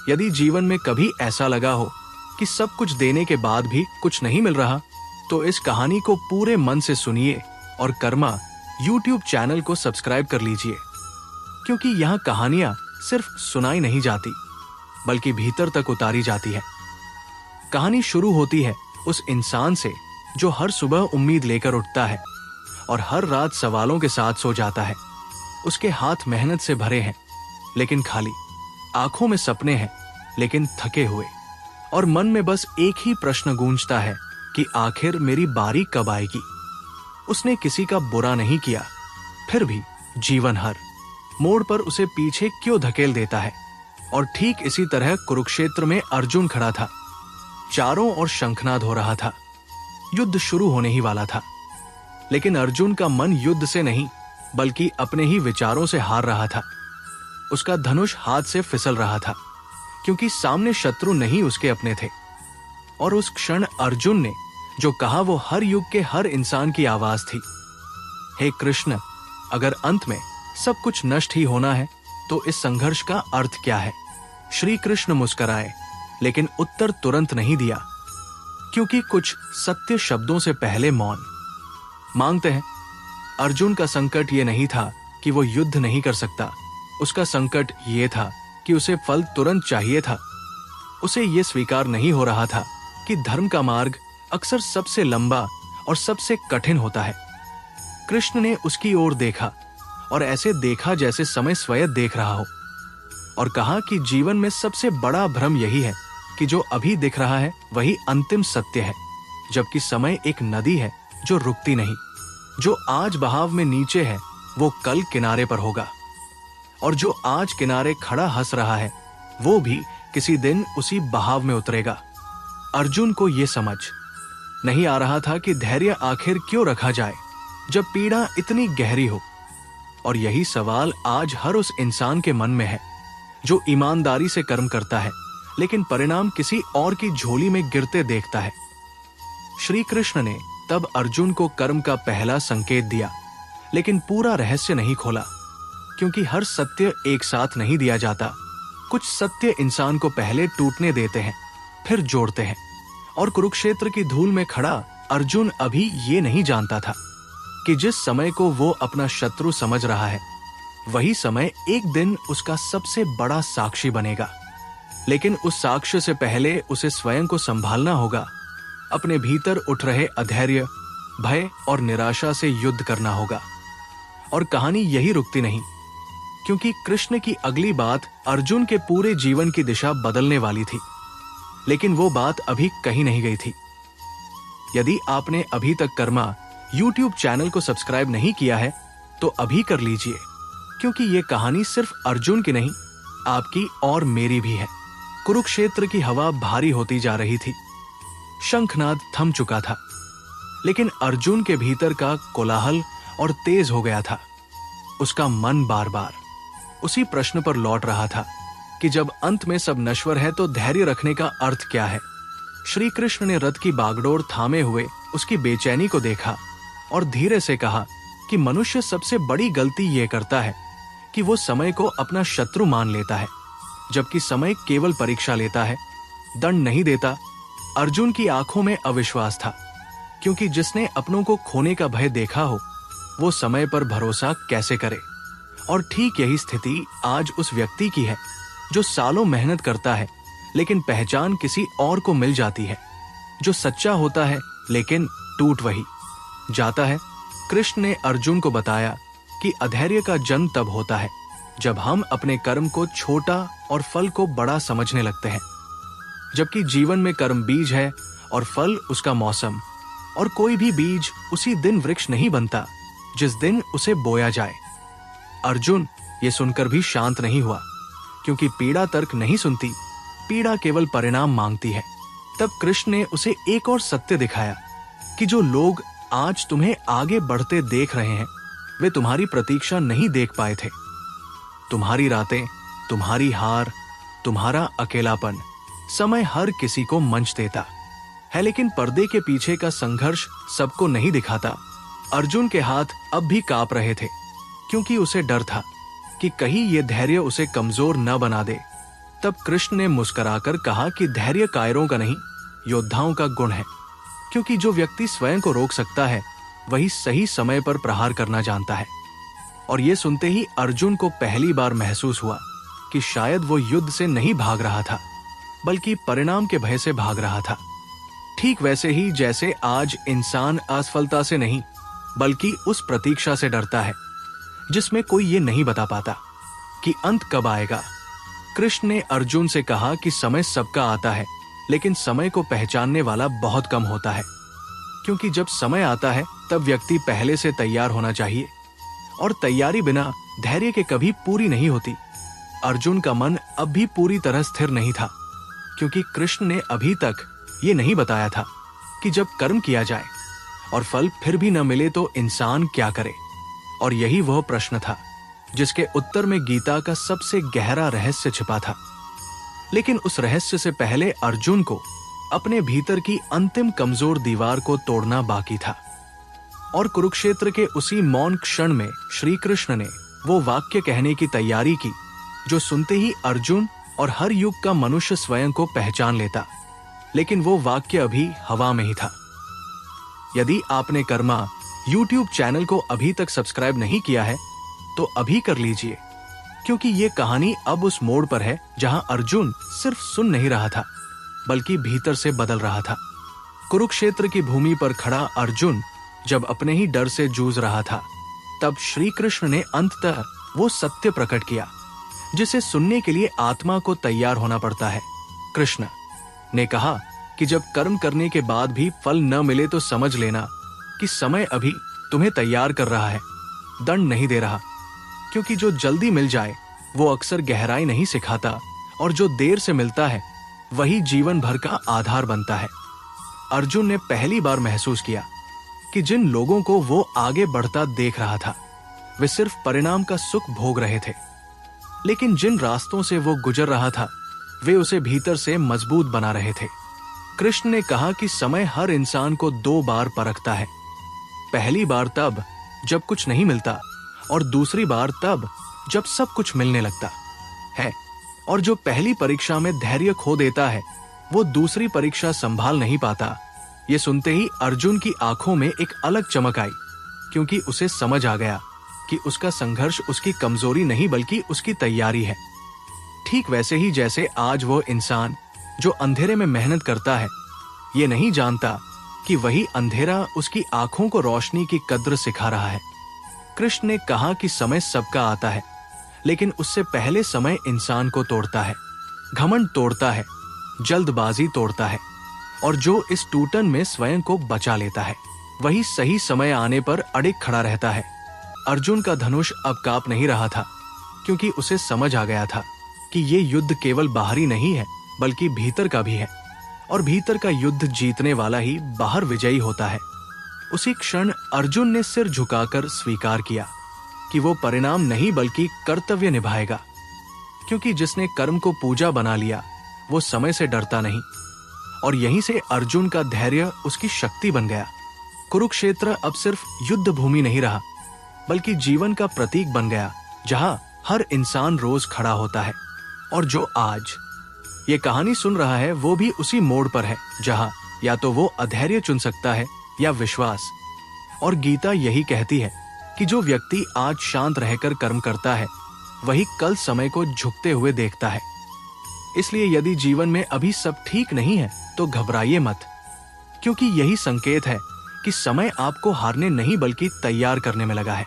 यदि जीवन में कभी ऐसा लगा हो कि सब कुछ देने के बाद भी कुछ नहीं मिल रहा, तो इस कहानी को पूरे मन से सुनिए और कर्मा YouTube चैनल को सब्सक्राइब कर लीजिए, क्योंकि यहाँ कहानियां सिर्फ सुनाई नहीं जाती बल्कि भीतर तक उतारी जाती है। कहानी शुरू होती है उस इंसान से जो हर सुबह उम्मीद लेकर उठता है और हर रात सवालों के साथ सो जाता है। उसके हाथ मेहनत से भरे हैं लेकिन खाली, आंखों में सपने हैं लेकिन थके हुए, और मन में बस एक ही प्रश्न गूंजता है कि आखिर मेरी बारी कब आएगी। उसने किसी का बुरा नहीं किया, फिर भी जीवन हर मोड़ पर उसे पीछे क्यों धकेल देता है। और ठीक इसी तरह कुरुक्षेत्र में अर्जुन खड़ा था। चारों ओर शंखनाद हो रहा था, युद्ध शुरू होने ही वाला था। लेकिन अर्जुन का मन युद्ध से नहीं बल्कि अपने ही विचारों से हार रहा था। उसका धनुष हाथ से फिसल रहा था, क्योंकि सामने शत्रु नहीं उसके अपने थे। और उस क्षण अर्जुन ने जो कहा वो हर युग के हर इंसान की आवाज थी, हे कृष्ण, अगर अंत में सब कुछ नष्ट ही होना है तो इस संघर्ष का अर्थ क्या है। श्री कृष्ण मुस्कुराए लेकिन उत्तर तुरंत नहीं दिया, क्योंकि कुछ सत्य शब्दों से पहले मौन मांगते हैं। अर्जुन का संकट ये नहीं था कि वो युद्ध नहीं कर सकता, उसका संकट ये था कि उसे फल तुरंत चाहिए था। उसे ये स्वीकार नहीं हो रहा था कि धर्म का मार्ग अक्सर सबसे लंबा और सबसे कठिन होता है। कृष्ण ने उसकी ओर देखा और ऐसे देखा जैसे समय स्वयं देख रहा हो, और कहा कि जीवन में सबसे बड़ा भ्रम यही है कि जो अभी दिख रहा है वही अंतिम सत्य है, जबकि समय एक नदी है जो रुकती नहीं। जो आज बहाव में नीचे है वो कल किनारे पर होगा, और जो आज किनारे खड़ा हंस रहा है वो भी किसी दिन उसी बहाव में उतरेगा। अर्जुन को यह समझ नहीं आ रहा था कि धैर्य आखिर क्यों रखा जाए जब पीड़ा इतनी गहरी हो। और यही सवाल आज हर उस इंसान के मन में है जो ईमानदारी से कर्म करता है लेकिन परिणाम किसी और की झोली में गिरते देखता है। श्री कृष्ण ने तब अर्जुन को कर्म का पहला संकेत दिया, लेकिन पूरा रहस्य नहीं खोला, क्योंकि हर सत्य एक साथ नहीं दिया जाता। कुछ सत्य इंसान को पहले टूटने देते हैं, फिर जोड़ते हैं। और कुरुक्षेत्र की धूल में खड़ा अर्जुन अभी ये नहीं जानता था कि जिस समय को वो अपना शत्रु समझ रहा है वही समय एक दिन उसका सबसे बड़ा साक्षी बनेगा। लेकिन उस साक्ष्य से पहले उसे स्वयं को संभालना होगा। अपने भीतर उठ रहे अधैर्य, भय और निराशा से युद्ध करना होगा। और कहानी यही रुकती नहीं, क्योंकि कृष्ण की अगली बात अर्जुन के पूरे जीवन की दिशा बदलने वाली थी। लेकिन वो बात अभी कहीं नहीं गई थी। यदि आपने अभी तक कर्मा YouTube चैनल को सब्सक्राइब नहीं किया है तो अभी कर लीजिए, क्योंकि ये कहानी सिर्फ अर्जुन की नहीं, आपकी और मेरी भी है। कुरुक्षेत्र की हवा भारी होती जा रही थी, शंखनाद थम चुका था, लेकिन अर्जुन के भीतर का कोलाहल और तेज हो गया था। उसका मन बार बार उसी प्रश्न पर लौट रहा था कि जब अंत में सब नश्वर है तो धैर्य रखने का अर्थ क्या है। श्री कृष्ण ने रथ की बागडोर थामे हुए उसकी बेचैनी को देखा और धीरे से कहा कि मनुष्य सबसे बड़ी गलती यह करता है कि वो समय को अपना शत्रु मान लेता है, जबकि समय केवल परीक्षा लेता है, दंड नहीं देता। अर्जुन की आंखों में अविश्वास था, क्योंकि जिसने अपनों को खोने का भय देखा हो वो समय पर भरोसा कैसे करे। और ठीक यही स्थिति आज उस व्यक्ति की है जो सालों मेहनत करता है लेकिन पहचान किसी और को मिल जाती है, जो सच्चा होता है लेकिन टूट वही जाता है। कृष्ण ने अर्जुन को बताया कि अधैर्य का जन्म तब होता है जब हम अपने कर्म को छोटा और फल को बड़ा समझने लगते हैं, जबकि जीवन में कर्म बीज है और फल उसका मौसम। और कोई भी बीज उसी दिन वृक्ष नहीं बनता जिस दिन उसे बोया जाए। अर्जुन ये सुनकर भी शांत नहीं हुआ, क्योंकि पीड़ा तर्क नहीं सुनती, पीड़ा केवल परिणाम मांगती है। तब कृष्ण ने उसे एक और सत्य दिखाया कि जो लोग आज तुम्हें आगे बढ़ते देख रहे हैं वे तुम्हारी प्रतीक्षा नहीं देख पाए थे। तुम्हारी रातें, तुम्हारी हार, तुम्हारा अकेलापन, समय हर किसी को मंच देता है, लेकिन पर्दे के पीछे का संघर्ष सबको नहीं दिखाता। अर्जुन के हाथ अब भी कांप रहे थे, क्योंकि उसे डर था कि कहीं ये धैर्य उसे कमजोर न बना दे। तब कृष्ण ने मुस्कुराकर कहा कि धैर्य कायरों का नहीं, योद्धाओं का गुण है, क्योंकि जो व्यक्ति स्वयं को रोक सकता है वही सही समय पर प्रहार करना जानता है। और ये सुनते ही अर्जुन को पहली बार महसूस हुआ कि शायद वो युद्ध से नहीं भाग रहा था, बल्कि परिणाम के भय से भाग रहा था। ठीक वैसे ही जैसे आज इंसान असफलता से नहीं, बल्कि उस प्रतीक्षा से डरता है जिसमें कोई ये नहीं बता पाता कि अंत कब आएगा। कृष्ण ने अर्जुन से कहा कि समय सबका आता है, लेकिन समय को पहचानने वाला बहुत कम होता है, क्योंकि जब समय आता है तब व्यक्ति पहले से तैयार होना चाहिए, और तैयारी बिना धैर्य के कभी पूरी नहीं होती। अर्जुन का मन अब भी पूरी तरह स्थिर नहीं था, क्योंकि कृष्ण ने अभी तक ये नहीं बताया था कि जब कर्म किया जाए और फल फिर भी न मिले तो इंसान क्या करे। और यही वह प्रश्न था जिसके उत्तर में गीता का सबसे गहरा रहस्य छिपा था। लेकिन उस रहस्य से पहले अर्जुन को अपने भीतर की अंतिम कमजोर दीवार को तोड़ना बाकी था। और कुरुक्षेत्र के उसी मौन क्षण में श्री कृष्ण ने वो वाक्य कहने की तैयारी की जो सुनते ही अर्जुन और हर युग का मनुष्य स्वयं को पहचान लेता। लेकिन वो वाक्य अभी हवा में ही था। यदि आपने कर्मा YouTube चैनल को अभी तक सब्सक्राइब नहीं किया है तो अभी कर लीजिए, क्योंकि ये कहानी अब उस मोड़ पर है जहां अर्जुन सिर्फ सुन नहीं रहा था, बल्कि भीतर से बदल रहा था। कुरुक्षेत्र की भूमि पर खड़ा अर्जुन जब अपने ही डर से जूझ रहा था, तब श्री कृष्ण ने अंततः वो सत्य प्रकट किया जिसे सुनने के लिए आत्मा को तैयार होना पड़ता है। कृष्ण ने कहा कि जब कर्म करने के बाद भी फल न मिले तो समझ लेना कि समय अभी तुम्हें तैयार कर रहा है, दंड नहीं दे रहा। क्योंकि जो जल्दी मिल जाए वो अक्सर गहराई नहीं सिखाता, और जो देर से मिलता है वही जीवन भर का आधार बनता है। अर्जुन ने पहली बार महसूस किया कि जिन लोगों को वो आगे बढ़ता देख रहा था वे सिर्फ परिणाम का सुख भोग रहे थे, लेकिन जिन रास्तों से वो गुजर रहा था वे उसे भीतर से मजबूत बना रहे थे। कृष्ण ने कहा कि समय हर इंसान को 2 बार परखता है। पहली बार तब जब कुछ नहीं मिलता, और दूसरी बार तब जब सब कुछ मिलने लगता है। और जो पहली परीक्षा में धैर्य खो देता है वो दूसरी परीक्षा संभाल नहीं पाता। ये सुनते ही अर्जुन की आंखों में एक अलग चमक आई, क्योंकि उसे समझ आ गया कि उसका संघर्ष उसकी कमजोरी नहीं बल्कि उसकी तैयारी है। ठीक वैसे ही जैसे आज वो इंसान जो अंधेरे में मेहनत करता है ये नहीं जानता कि वही अंधेरा उसकी आंखों को रोशनी की कद्र सिखा रहा है। कृष्ण ने कहा कि समय सबका आता है, लेकिन उससे पहले समय इंसान को तोड़ता है, घमंड तोड़ता है, जल्दबाजी तोड़ता है, और जो इस टूटन में स्वयं को बचा लेता है वही सही समय आने पर अड़िग खड़ा रहता है। अर्जुन का धनुष अब कांप नहीं रहा था, क्योंकि उसे समझ आ गया था कि ये युद्ध केवल बाहरी नहीं है बल्कि भीतर का भी है, और भीतर का युद्ध जीतने वाला ही बाहर विजयी होता है। उसी क्षण अर्जुन ने सिर झुकाकर स्वीकार किया कि वो परिणाम नहीं बल्कि कर्तव्य निभाएगा, क्योंकि जिसने कर्म को पूजा बना लिया वो समय से डरता नहीं। और यहीं से अर्जुन का धैर्य उसकी शक्ति बन गया। कुरुक्षेत्र अब सिर्फ युद्ध भूमि नहीं रहा, बल्कि जीवन का प्रतीक बन गया, जहां हर इंसान रोज खड़ा होता है। और जो आज ये कहानी सुन रहा है वो भी उसी मोड़ पर है जहां या तो वो अधैर्य चुन सकता है या विश्वास। और गीता यही कहती है कि जो व्यक्ति आज शांत रहकर कर्म करता है वही कल समय को झुकते हुए देखता है। इसलिए यदि जीवन में अभी सब ठीक नहीं है तो घबराइए मत, क्योंकि यही संकेत है कि समय आपको हारने नहीं बल्कि तैयार करने में लगा है।